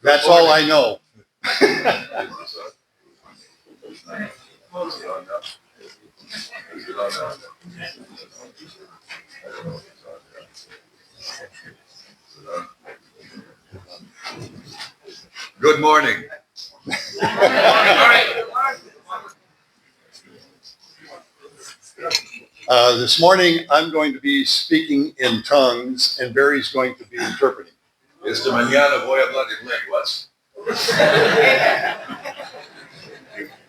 That's all I know. Good morning. This morning, I'm going to be speaking in tongues, and Barry's going to be interpreting. Esta mañana voy a hablar en lenguas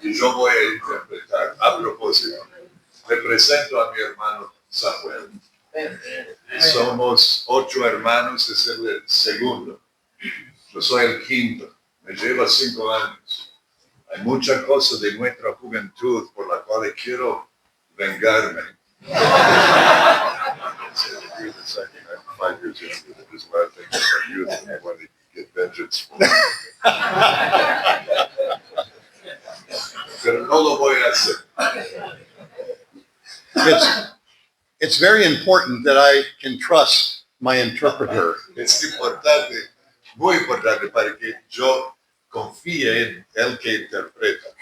y yo voy a interpretar. A propósito, le presento a mi hermano Samuel. Somos 8 hermanos, es el segundo. Yo soy el quinto. Me lleva 5 años. Hay muchas cosas de nuestra juventud por las cuales quiero vengarme. I'm 5 years younger. There's a lot of things about youth and I want to get vengeance for. Pero no lo voy a hacer. It's very important that I can trust my interpreter. Es importante, muy importante para que yo confíe en el que interpreta.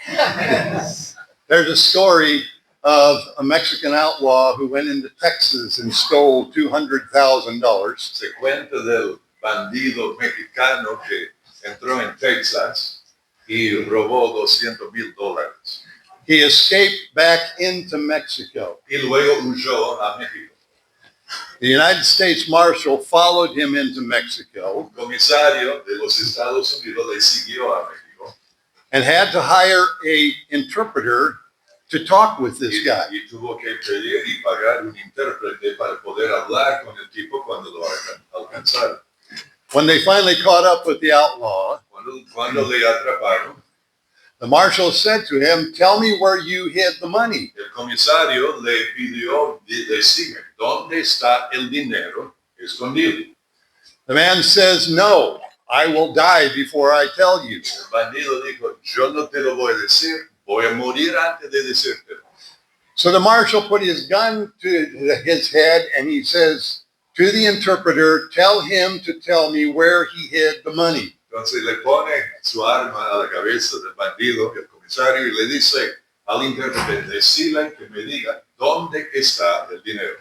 There's a story of a Mexican outlaw who went into Texas and stole $200,000. Se cuenta del bandido mexicano que entró en Texas y robó $200,000. He escaped back into Mexico. Y luego huyó a México. The United States Marshal followed him into Mexico Un comisario de los Estados Unidos le siguió a México and had to hire an interpreter to talk with this guy. y tuvo que pedir y pagar un intérprete para poder hablar con el tipo cuando lo alcanzaron. When they finally caught up with the outlaw, Cuando le atraparon, the marshal said to him, "Tell me where you hid the money." el comisario le pidió decirme dónde está el dinero escondido. The man says, "No, I will die before I tell you." El bandido dijo, yo no te lo voy a decir, voy a morir antes de decírtelo. So the marshal put his gun to his head and he says to the interpreter, "Tell him to tell me where he hid the money." Entonces le pone su arma a la cabeza del bandido, el comisario, y le dice al intérprete, decile que me diga dónde está el dinero.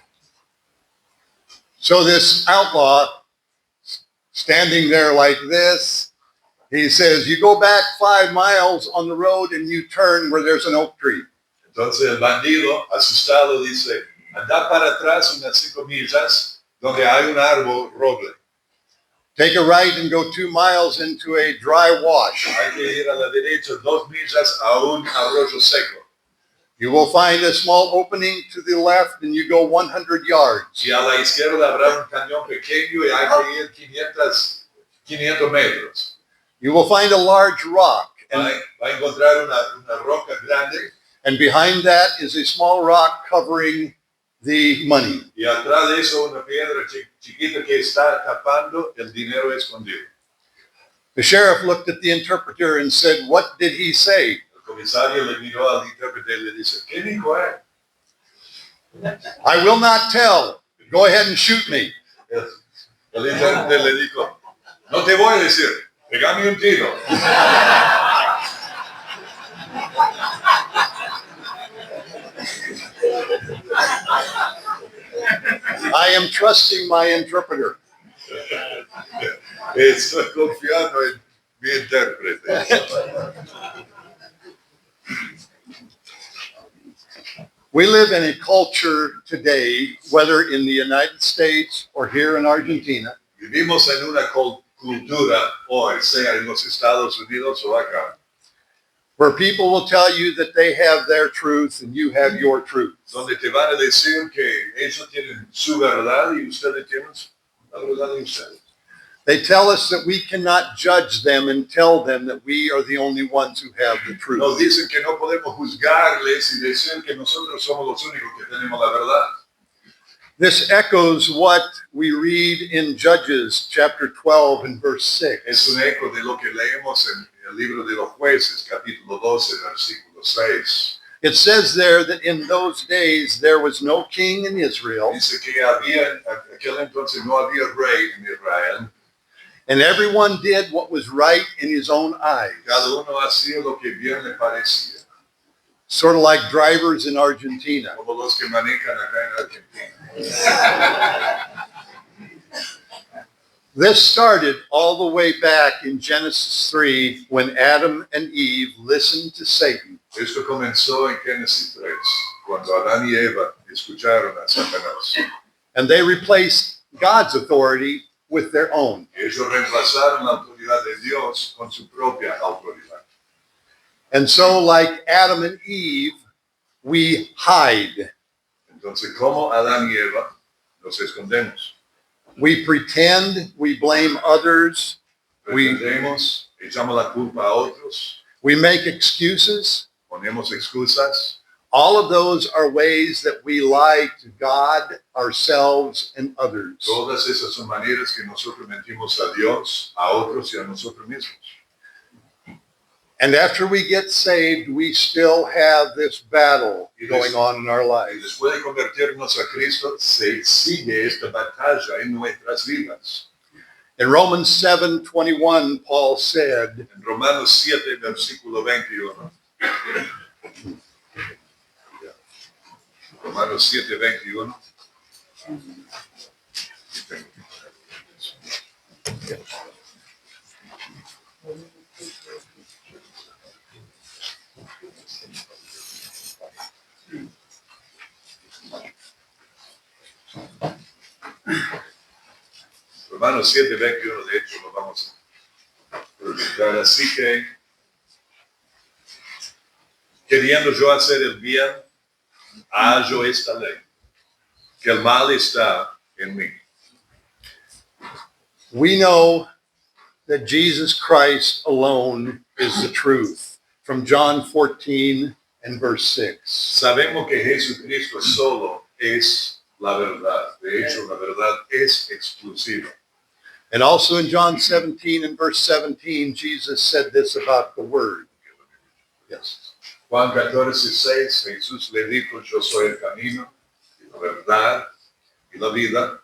So this outlaw, standing there like this, he says, "You go back 5 miles on the road and you turn where there's an oak tree." Entonces el bandido, asustado, dice, anda para atrás unas 5 millas donde hay un árbol roble. Take a right and go 2 miles into a dry wash. Hay que ir a la derecha 2 millas a un arroyo seco. You will find a small opening to the left and you go 100 yards. Y a la izquierda habrá un cañón pequeño y hay que ir 500 metros. You will find a large rock, Va a encontrar una roca grande and behind that is a small rock covering the money. y atrás de eso una piedra chiquita que está tapando el dinero escondido. The sheriff looked at the interpreter and said, "What did he say?" El comisario le miró al intérprete y le dice, ¿qué dijo él? "I will not tell. Go ahead and shoot me." El intérprete le dijo, no te voy a decir, pegame un tiro. I am trusting my interpreter. Estoy confiando en mi intérprete. We live in a culture today, whether in the United States or here in Argentina, Vivimos en una cultura hoy, sea en los Estados Unidos o acá, where people will tell you that they have their truth and you have your truth. donde te van a decir que ellos tienen su verdad y ustedes tienen la verdad de ustedes. They tell us that we cannot judge them and tell them that we are the only ones who have the truth. Nos dicen que no podemos juzgarles y decir que nosotros somos los únicos que tenemos la verdad. This echoes what we read in Judges chapter 12 and verse 6. Es un eco de lo que leemos en el libro de los jueces, capítulo 12, versículo 6. It says there that in those days there was no king in Israel, Dice que había, en aquel entonces no había rey en Israel, And everyone did what was right in his own eyes. Cada uno hacía lo que bien le parecía. Sort of like drivers in Argentina. Como los que manejan acá en Argentina. This started all the way back in Genesis 3 when Adam and Eve listened to Satan. Esto comenzó en Génesis 3, cuando Adán y Eva escucharon a Satanás. And they replaced God's authority with their own. Ellos reemplazaron la autoridad de Dios con su propia autoridad. And so, like Adam and Eve, we hide. Entonces, como Adán y Eva, nos escondemos. We pretend, we blame others, Pretendemos, echamos la culpa a otros, we make excuses. ponemos excusas. All of those are ways that we lie to God, ourselves, and others. Todas esas son maneras que nosotros mentimos a Dios, a otros y a nosotros mismos. And after we get saved, we still have this battle going on in our Y lives. después de convertirnos a Cristo, se sigue esta batalla en nuestras vidas. In Romans 7:21, Paul said, En Romanos 7, versículo 21. Romanos 7, 21. Romanos 7, 21, de hecho, lo vamos a presentar. Así que, queriendo yo hacer el bien, hallo esta ley, que el mal está en mí. we know that Jesus Christ alone is the truth. From John 14 and verse 6. Sabemos que Jesucristo solo es la verdad. De hecho, la verdad es exclusiva. And also in John 17 and verse 17, Jesus said this about the Word. Yes. Juan 14:6, Jesús le dijo, yo soy el camino, y la verdad y la vida.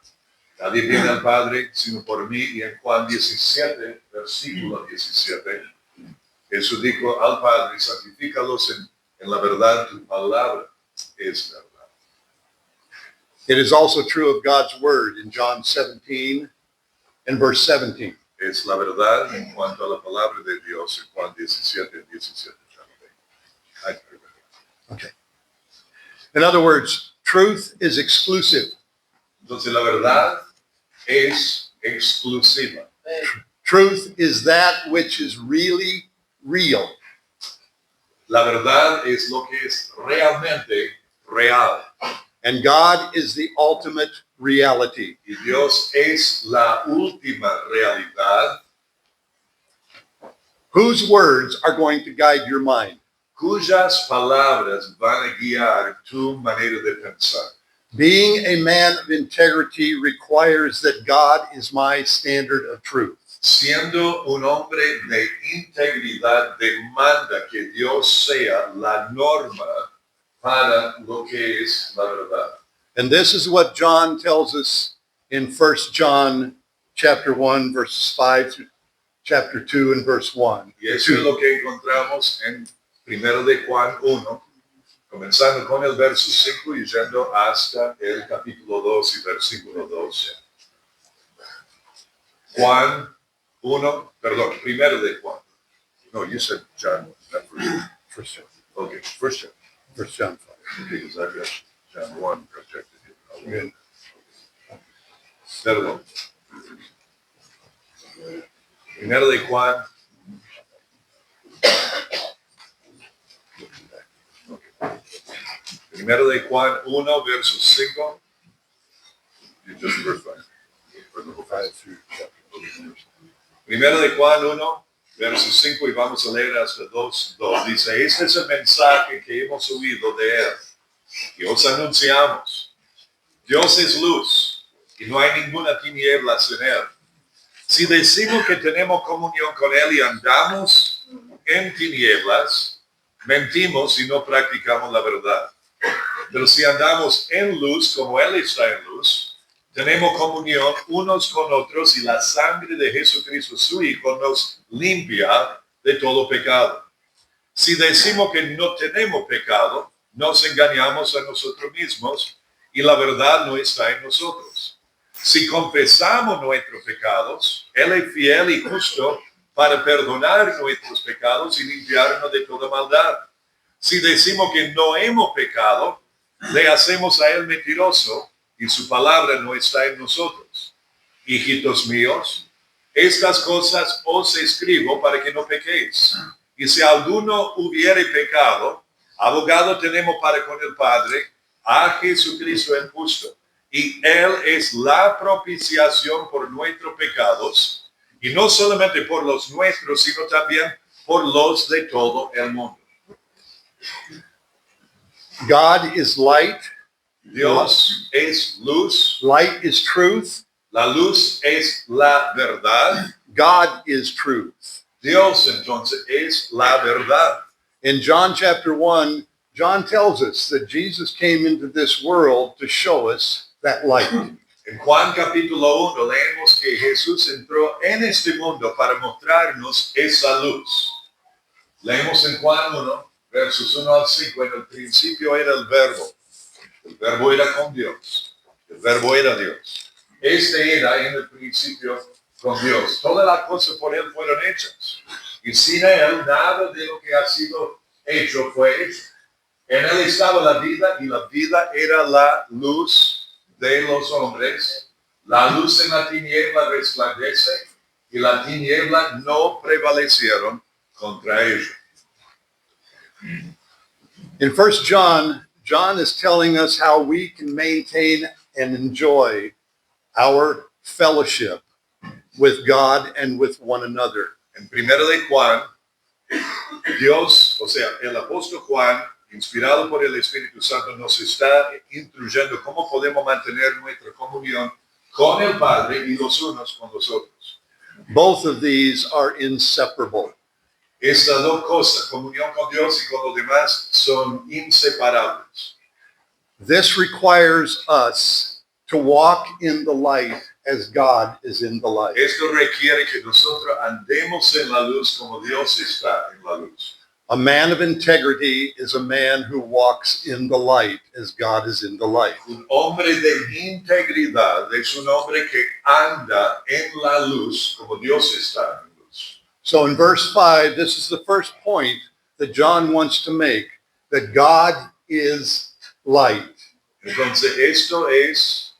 Nadie viene al Padre sino por mí. Y en Juan 17, versículo 17, Jesús dijo al Padre, santifícalos en la verdad, tu palabra es verdad. It is also true of God's Word in John 17 and verse 17. Es la verdad en cuanto a la palabra de Dios en Juan 17, 17. Okay. In other words, truth is exclusive. Entonces la verdad es exclusiva. Truth is that which is really real. La verdad es lo que es realmente real. And God is the ultimate reality. Y Dios es la última realidad Whose words are going to guide your mind? cuyas palabras van a guiar tu manera de pensar. Being a man of integrity requires that God is my standard of truth. Siendo un hombre de integridad, demanda que Dios sea la norma para lo que es la verdad. And this is what John tells us in 1 John chapter 1, verses 5 through chapter 2 and verse 1. Y eso es lo que encontramos en 1 de Juan 1, comenzando con el verso 5 y yendo hasta el capítulo 2 y versículo 12. Juan 1, perdón, 1 de Juan. No, you said John, not first. 1 John. Okay, first John. 1 John 5. Because I've got John 1 projected here. Okay. Perdón. 1 de Juan. Primero de Juan 1, verso 5. You just verse 5. Primero de Juan 1, verso 5, y vamos a leer hasta 2. Dice, este es el mensaje que hemos oído de él, que os anunciamos. Dios es luz, y no hay ninguna tinieblas en él. Si decimos que tenemos comunión con él y andamos en tinieblas, mentimos y no practicamos la verdad. Pero si andamos en luz como él está en luz, tenemos comunión unos con otros y la sangre de Jesucristo, su Hijo, nos limpia de todo pecado. Si decimos que no tenemos pecado, nos engañamos a nosotros mismos y la verdad no está en nosotros. Si confesamos nuestros pecados, Él es fiel y justo para perdonar nuestros pecados y limpiarnos de toda maldad. Si decimos que no hemos pecado, le hacemos a Él mentiroso y su palabra no está en nosotros. Hijitos míos, estas cosas os escribo para que no pequéis. Y si alguno hubiere pecado, abogado tenemos para con el Padre, a Jesucristo el justo. Y Él es la propiciación por nuestros pecados, y no solamente por los nuestros, sino también por los de todo el mundo. God is light. Dios es luz, Light is truth. la luz es la verdad. God is truth. Dios entonces es la verdad. In John chapter 1, John tells us that Jesus came into this world to show us that light. En Juan capítulo 1 leemos que Jesús entró en este mundo para mostrarnos esa luz. Leemos en Juan 1, versos 1 al 5, en el principio era el verbo era con Dios, el verbo era Dios. Este era en el principio con Dios. Todas las cosas por Él fueron hechas. Y sin Él, nada de lo que ha sido hecho fue hecho. En Él estaba la vida y la vida era la luz de los hombres. La luz en la tiniebla resplandece y la tiniebla no prevalecieron contra ella. In 1 John, John is telling us how we can maintain and enjoy our fellowship with God and with one another. En primero de Juan, Dios, o sea, el apóstol Juan, inspirado por el Espíritu Santo, nos está instruyendo cómo podemos mantener nuestra comunión con el Padre y los unos con los otros. Both of these are inseparable. Estas dos cosas, comunión con Dios y con los demás, son inseparables. This requires us to walk in the light as God is in the light. Esto requiere que nosotros andemos en la luz como Dios está en la luz. A man of integrity is a man who walks in the light as God is in the light. Un hombre de integridad es un hombre que anda en la luz como Dios está en la luz. So in verse 5, this is the first point that John wants to make, that God is light. Entonces esto es...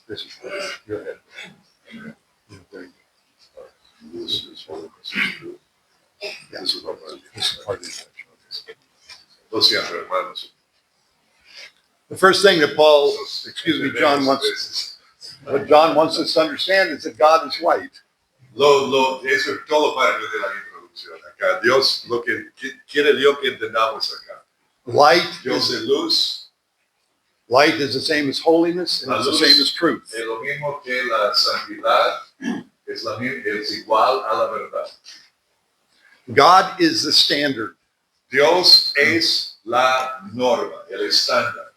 This is go ahead. This is part of the Lo siento, hermanos. The first thing that what John wants us to understand is that God is light. Eso es todo parte de la introducción acá. Dios, lo que quiere Dios que entendamos acá. Light Dios is, es luz, light is the same as holiness, and La it's the luz same as truth. es lo mismo que la santidad, es igual a la verdad. God is the standard. Dios es la norma, el estándar.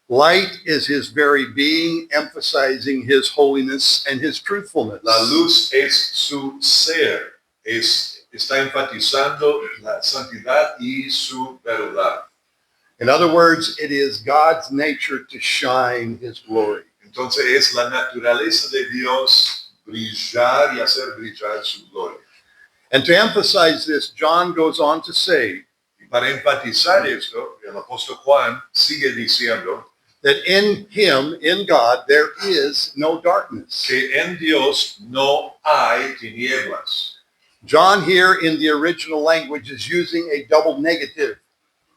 Light is his very being, emphasizing his holiness and his truthfulness. La luz es su ser, está enfatizando la santidad y su verdad. In other words, it is God's nature to shine his glory. Entonces es la naturaleza de Dios brillar y hacer brillar su gloria. And to emphasize this, John goes on to say Y para enfatizar esto, el apóstol Juan sigue diciendo that in him, in God, there is no darkness. que en Dios no hay tinieblas. John here in the original language is using a double negative.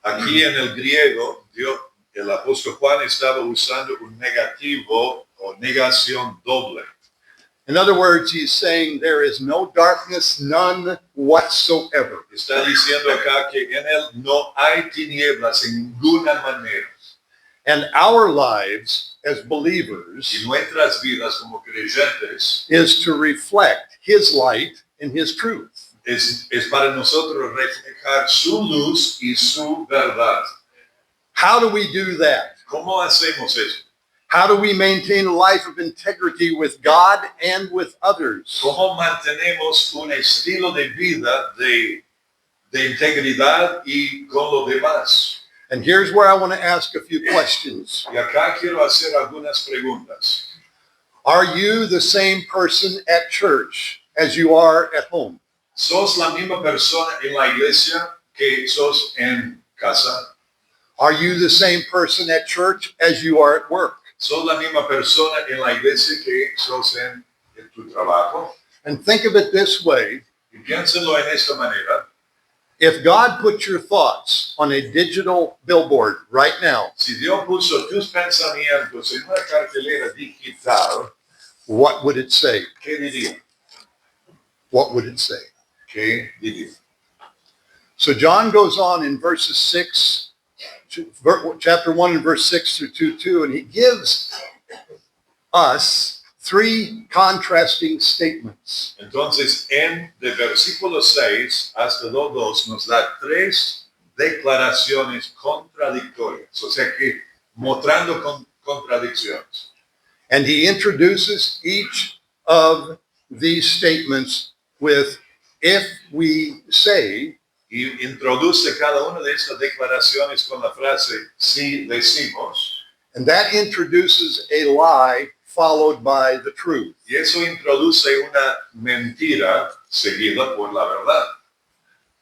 Aquí en el griego, el apóstol Juan estaba usando un negativo o negación doble. In other words, he's saying there is no darkness, none whatsoever. Está diciendo acá que en él no hay tinieblas en ninguna manera. And our lives as believers Y nuestras vidas como creyentes is to reflect his light and his truth. es para nosotros reflejar su luz y su verdad. How do we do that? ¿Cómo hacemos eso? How do we maintain a life of integrity with God and with others? ¿Cómo mantenemos un estilo de vida de integridad y con los demás? And here's where I want to ask a few questions. Y acá quiero hacer algunas preguntas. Are you the same person at church as you are at home? ¿Sos la misma persona en la iglesia que sos en casa? Are you the same person at church as you are at work? ¿Sos la misma persona en la iglesia que sos en tu trabajo? And think of it this way. Y piénsenlo en esta manera. If God put your thoughts on a digital billboard right now, Si Dios puso tus pensamientos en una cartelera digital, what would it say? ¿qué diría? What would it say? ¿Qué diría? So John goes on in verses 6, chapter 1 and verse 6 through 2, and he gives us three contrasting statements. Entonces, de versículo 6 hasta 2 nos da 3 declaraciones contradictorias, o sea que mostrando contradicciones. And he introduces each of these statements with, if we say, Y introduce cada una de estas declaraciones con la frase, si decimos, and that introduces a lie followed by the truth. y eso introduce una mentira seguida por la verdad.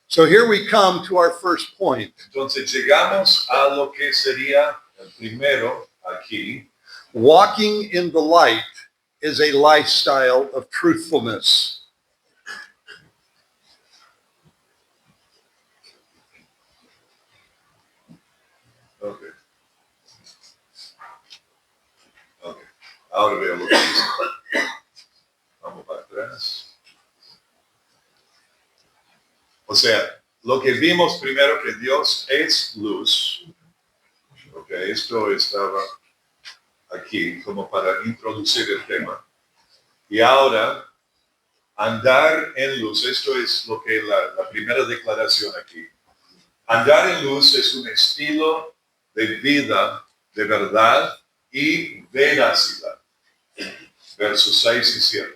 So here we come to our first point. Entonces llegamos a lo que sería el primero aquí. Walking in the light is a lifestyle of truthfulness. Okay. Ahora veo lo que dice. Vamos para atrás. O sea, lo que vimos primero que Dios es luz. Ok, esto estaba aquí como para introducir el tema. Y ahora, andar en luz, esto es lo que la primera declaración aquí. Andar en luz es un estilo de vida de verdad y veracidad. Versos 6 y 7.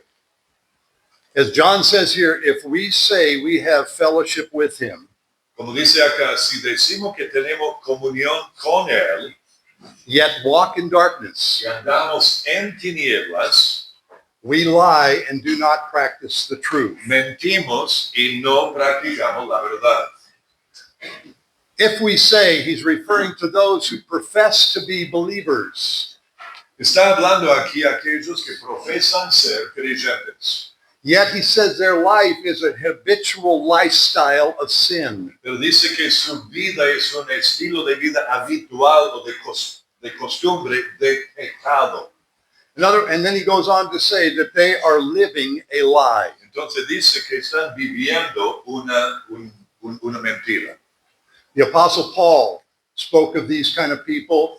As John says here, if we say we have fellowship with him, Como dice acá, si decimos que tenemos comunión con Él yet walk in darkness, y andamos en tinieblas, we lie and do not practice the truth. mentimos y no practicamos la verdad. If we say, he's referring to those who profess to be believers, Está hablando aquí a aquellos que profesan ser creyentes, yet he says their life is a habitual lifestyle of sin. pero dice que su vida es un estilo de vida habitual o de costumbre de pecado. And then he goes on to say that they are living a lie. Entonces dice que están viviendo una mentira. The Apostle Paul spoke of these kind of people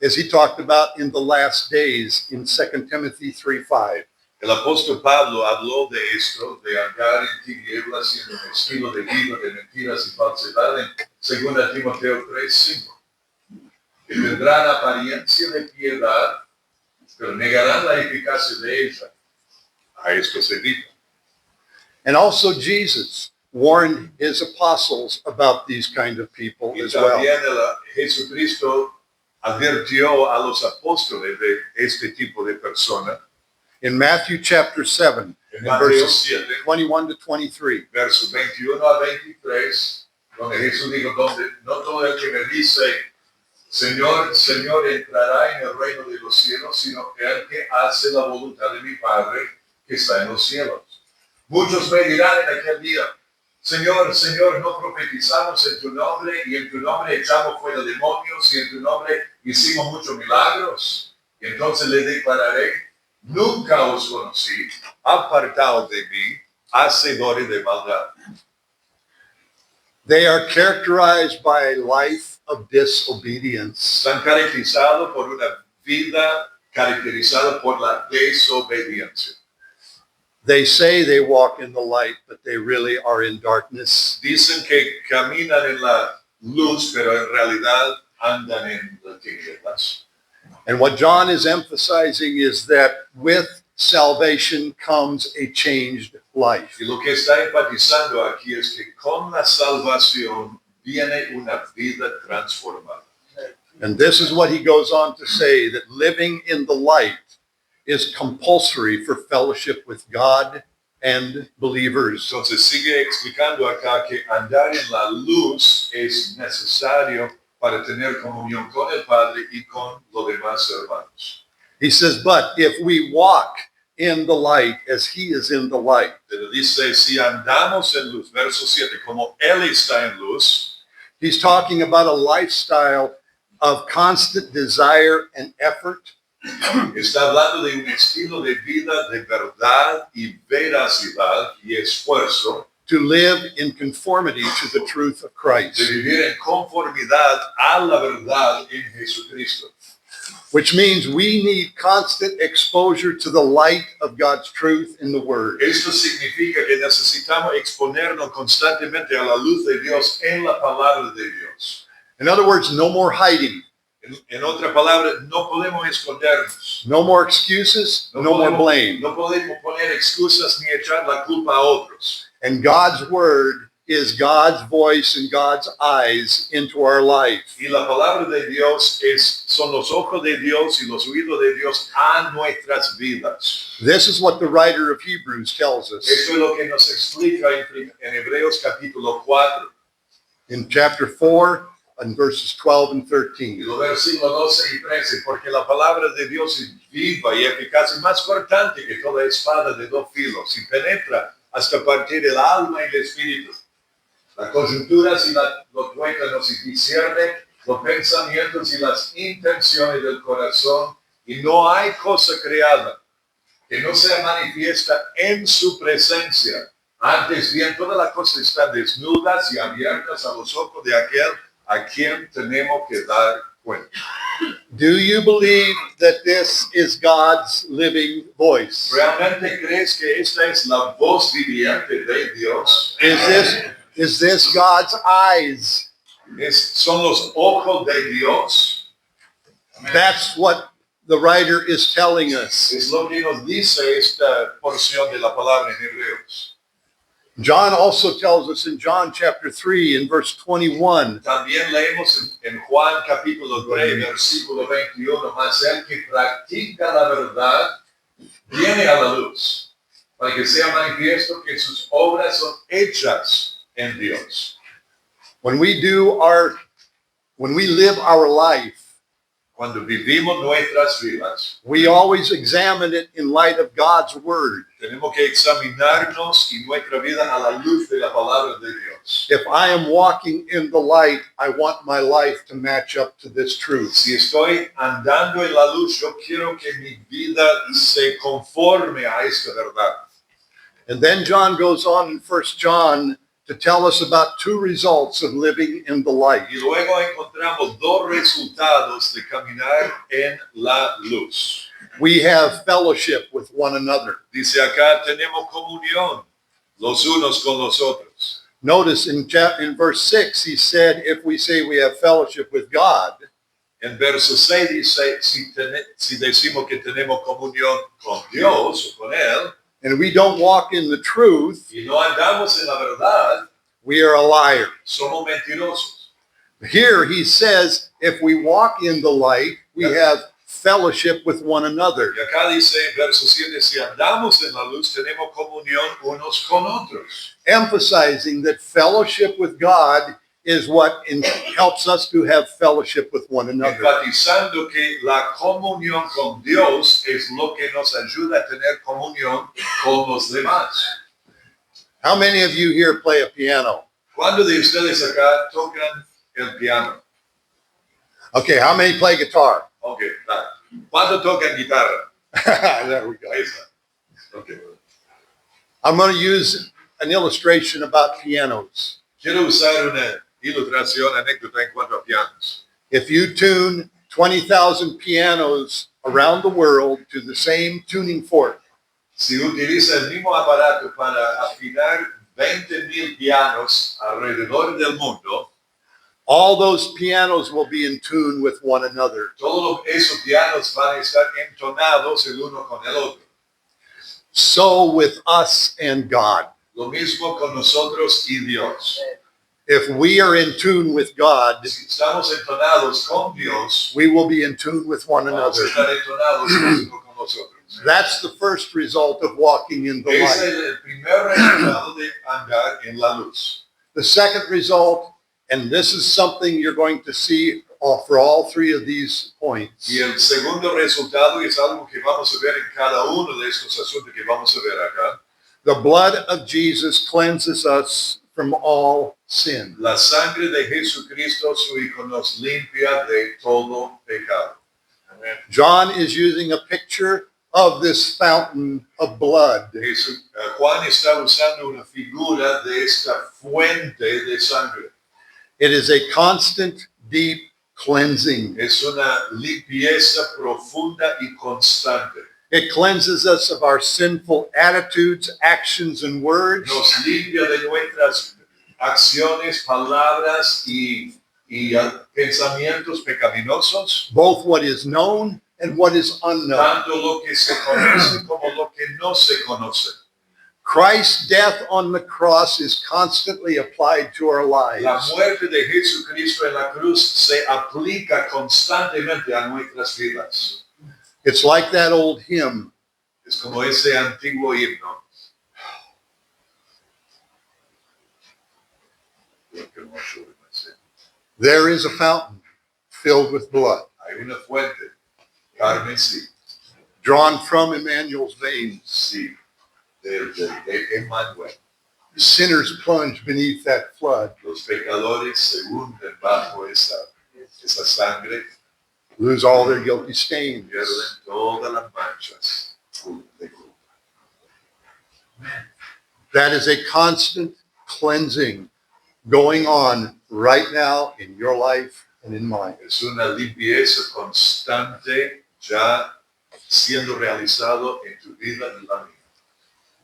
as he talked about in the last days in 2 Timothy 3:5. El apóstol Pablo habló de esto, de andar en tinieblas y en un estilo de vida de mentiras y falsedad en 2 Timoteo 3:5. Que tendrán apariencia de piedad, pero negarán la eficacia de ella. A esto se evita. And also Jesus warned his apostles about these kind of people Y as well. también Jesucristo advirtió a los apóstoles de este tipo de persona. In Matthew chapter 7, En in Mateo verses 7, 21 to 23, versos 21 a 23, donde Jesús dijo, donde no todo el que me dice, Señor, Señor, entrará en el reino de los cielos, sino el que hace la voluntad de mi Padre que está en los cielos. Muchos me dirán en aquel día, Señor, Señor, no profetizamos en tu nombre, y en tu nombre echamos fuera demonios, y en tu nombre hicimos muchos milagros. Y entonces les declararé, nunca os conocí, apartados de mí, hacedores de maldad. they are characterized by a life of disobedience. Están caracterizados por una vida caracterizada por la desobediencia. They say they walk in the light, but they really are in darkness. Dicen que caminan en la luz, pero en realidad andan en las tinieblas. And what John is emphasizing is that with salvation comes a changed life. Y lo que está enfatizando aquí es que con la salvación viene una vida transformada. And this is what he goes on to say, that living in the light is compulsory for fellowship with God and believers. Entonces sigue explicando acá que andar en la luz es necesario para tener comunión con el Padre y con los demás hermanos. He says, but if we walk in the light as he is in the light, Pero dice, si andamos en luz, verso 7, como Él está en luz, he's talking about a lifestyle of constant desire and effort está hablando de un estilo de vida de verdad y veracidad y esfuerzo to live in conformity to the truth of de Christ, vivir en conformidad a la verdad en Jesucristo. which means we need constant exposure to the light of God's truth in the Word. Esto significa que necesitamos exponernos constantemente a la luz de Dios en la palabra de Dios. In other words, no more hiding, En otra palabra, no podemos escondernos. no more excuses, no more blame. No podemos poner excusas ni echar la culpa a otros. And God's Word is God's voice and God's eyes into our life. Y la palabra de Dios son los ojos de Dios y los oídos de Dios a nuestras vidas. This is what the writer of Hebrews tells us Esto es lo que nos explica en Hebreos capítulo 4, in chapter 4 and verses 12 and y 13. los versículos 12 y 13, porque la palabra de Dios es viva y eficaz y más cortante que toda espada de dos filos y penetra hasta partir el alma y el espíritu, las coyunturas y los tuétanos y discierne los pensamientos y las intenciones del corazón, y no hay cosa creada que no sea manifiesta en su presencia. Antes bien, todas las cosas están desnudas y abiertas a los ojos de aquel a quien tenemos que dar cuenta. Do you believe that this is God's living voice? ¿Realmente crees que esta es la voz viviente de Dios? Is this God's eyes? ¿Son los ojos de Dios? That's what the writer is telling us. Es lo que nos dice esta porción de la palabra en Hebreos. John also tells us in John chapter 3 in verse 21, También leemos en Juan capítulo 3, versículo 21, mas el que practica la verdad viene a la luz, para que sea manifiesto que sus obras son hechas en Dios. when we live our life, Cuando vivimos nuestras vidas, we always examine it in light of God's word. tenemos que examinarnos y nuestra vida a la luz de la palabra de Dios. If I am walking in the light, I want my life to match up to this truth. Si estoy andando en la luz, yo quiero que mi vida se conforme a esta verdad. And then John goes on in 1 John to tell us about two results of living in the light. Y luego encontramos dos resultados de caminar en la luz. We have fellowship with one another. Dice acá, tenemos comunión los unos con los otros. Notice in verse 6, he said, if we say we have fellowship with God, En verso 6 dice, si decimos que tenemos comunión con Dios o con Él, and we don't walk in the truth, y no andamos en la verdad, we are a liar. somos mentirosos. Here he says, if we walk in the light, we have fellowship with one another. Y acá dice en verso 7, si andamos en la luz, tenemos comunión unos con otros. Emphasizing that fellowship with God is what helps us to have fellowship with one another. Enfatizando que la comunión con Dios es lo que nos ayuda a tener comunión con los demás. How many of you here play a piano? ¿Cuántos de ustedes acá tocan el piano? Okay, how many play guitar? Ok, claro. ¿Cuántos tocan guitarra? There we go. Ahí está. Ok. I'm going to use an illustration about pianos. Quiero usar una ilustración, anécdota en cuanto a pianos. If you tune 20,000 pianos around the world to the same tuning fork, Si utiliza el mismo aparato para afinar 20,000 pianos alrededor del mundo, all those pianos will be in tune with one another. todos esos pianos van a estar entonados el uno con el otro. So with us and God. Lo mismo con nosotros y Dios. If we are in tune with God, Si estamos entonados con Dios, we will be in tune with one vamos a another. estar entonados los unos con los otros. That's the first result of walking in the Ese light. es el primer resultado de andar en la luz. The second result, and this is something you're going to see for all three of these points, Y el segundo resultado, y es algo que vamos a ver en cada uno de estos asuntos que vamos a ver acá, the blood of Jesus cleanses us from all sin. la sangre de Jesucristo, su Hijo, nos limpia de todo pecado. Amén. John is using a picture of this fountain of blood. Juan está usando una figura de esta fuente de sangre. It is a constant, deep cleansing. Es una limpieza profunda y constante. It cleanses us of our sinful attitudes, actions, and words. Nos limpia de nuestras acciones, palabras y pensamientos pecaminosos, Both what is known and what is unknown. tanto lo que se conoce como lo que no se conoce. Christ's death on the cross is constantly applied to our La lives. muerte de Jesucristo en la cruz se aplica constantemente a nuestras vidas. It's like that old hymn, Es como ese antiguo himno. there is a fountain filled with blood, Hay una fuente, carmesí, drawn from Emmanuel's veins. sí, de Emmanuel. Sinners plunge beneath that flood, Los pecadores se hunden bajo esa sangre, lose all their guilty stains. pierden todas las manchas de culpa. That is a constant cleansing going on right now in your life and in mine. Es una limpieza constante ya siendo realizado en tu vida y la mía.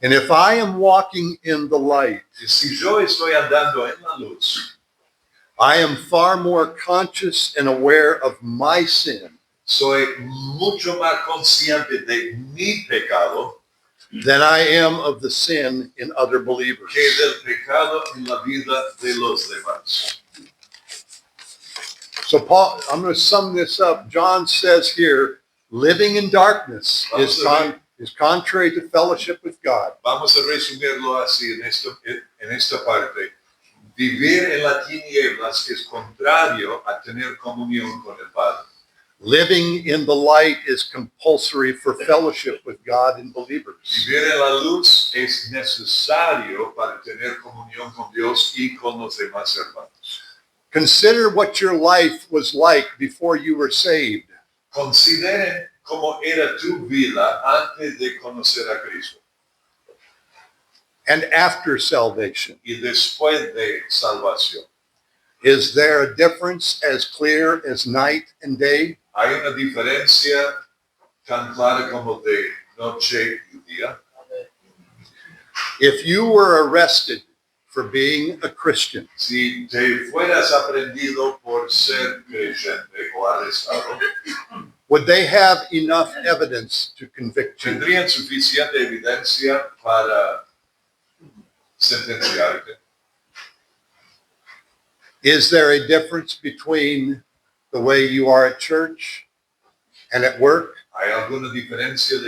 And if I am walking in the light, Y si yo estoy andando en la luz, I am far more conscious and aware of my sin soy mucho más consciente de mi pecado than I am of the sin in other believers. que del pecado en la vida de los demás. So Paul, I'm going to sum this up. John says here, living in darkness is contrary to fellowship with God. Vamos a resumirlo así en esta parte. Vivir en las tinieblas es contrario a tener comunión con el Padre. Living in the light is compulsory for fellowship with God and believers. Vivir en la luz es necesario para tener comunión con Dios y con los demás hermanos. Consider what your life was like before you were saved. Consideren cómo era tu vida antes de conocer a Cristo And after salvation. y después de salvación. Is there a difference as clear as night and day? Hay una diferencia tan clara como de noche y día. If you were arrested for being a Christian, Si te fueras aprendido por ser creyente o arrestado, would they have enough evidence to convict you? tendrían suficiente evidencia para sentenciarte. Is there a difference between the way you are at church and at work? ¿Hay alguna diferencia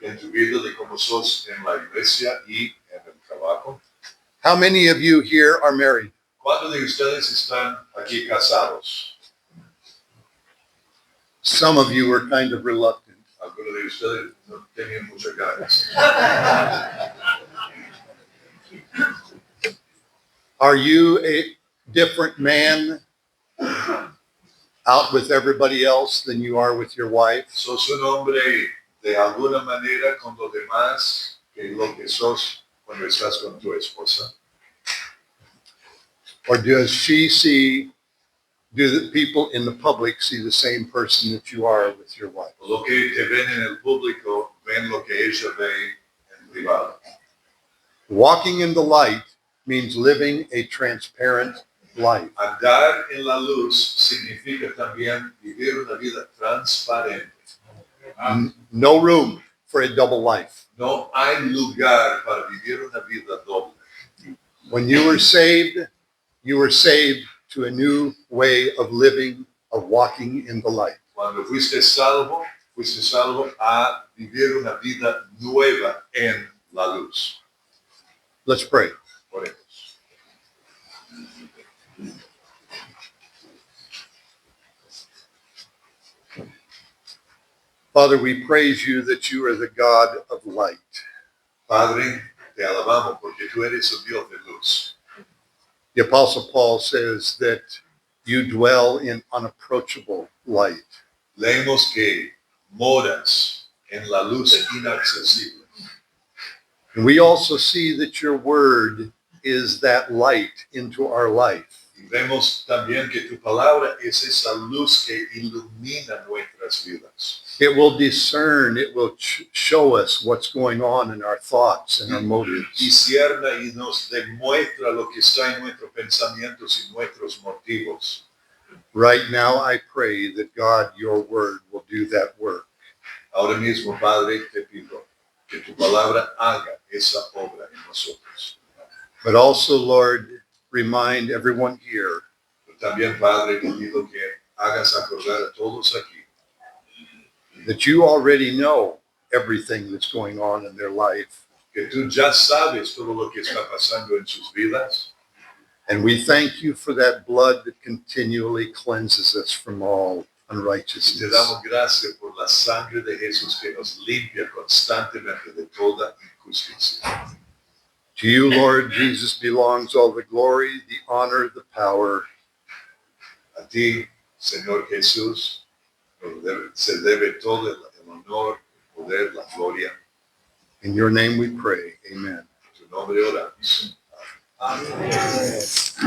en tu vida de cómo sos en la iglesia y en el trabajo? How many of you here are married? ¿Cuántos de ustedes están aquí casados? Some of you are kind of reluctant. Algunos de ustedes no tenían muchas ganas. Are you a different man out with everybody else than you are with your wife? ¿Sos un hombre de alguna manera con los demás que lo que sos cuando estás con tu esposa? Or does she see Do the people in the public see the same person that you are with your wife? Lo que te ven en el público, ven lo que ella ve en privado. Walking in the light means living a transparent life. Andar en la luz significa también vivir una vida transparente. No room for a double life. No hay lugar para vivir una vida doble. When you were saved to a new way of living, of walking in the light. Cuando fuiste salvo a vivir una vida nueva en la luz. Let's pray. Oremos. Father, we praise you that you are the God of light. Padre, te alabamos porque tú eres el Dios de luz. The Apostle Paul says that you dwell in unapproachable light. Leemos que moras en la luz inaccesible. And we also see that your word is that light into our life. Y vemos también que tu palabra es esa luz que ilumina nuestras vidas. It will discern, it will show us what's going on in our thoughts and our motives. Discierna y nos demuestra lo que está en nuestros pensamientos y nuestros motivos. Right now, I pray that God, your word, will do that work. Ahora mismo, Padre, te pido que tu palabra haga esa obra en nosotros. But also, Lord, remind everyone here Pero también, Padre, te pido que hagas acordar a todos aquí that you already know everything that's going on in their life. que tú ya sabes todo lo que está pasando en sus vidas. And we thank you for that blood that continually cleanses us from all Te unrighteousness. damos gracias por la sangre de Jesús que nos limpia constantemente de toda injusticia. To you, Lord Jesus, belongs all the glory, the honor, the power. A ti, Señor Jesús, se debe todo el honor, el poder, la gloria. In your name we pray. Amen. En tu nombre oramos. Amén.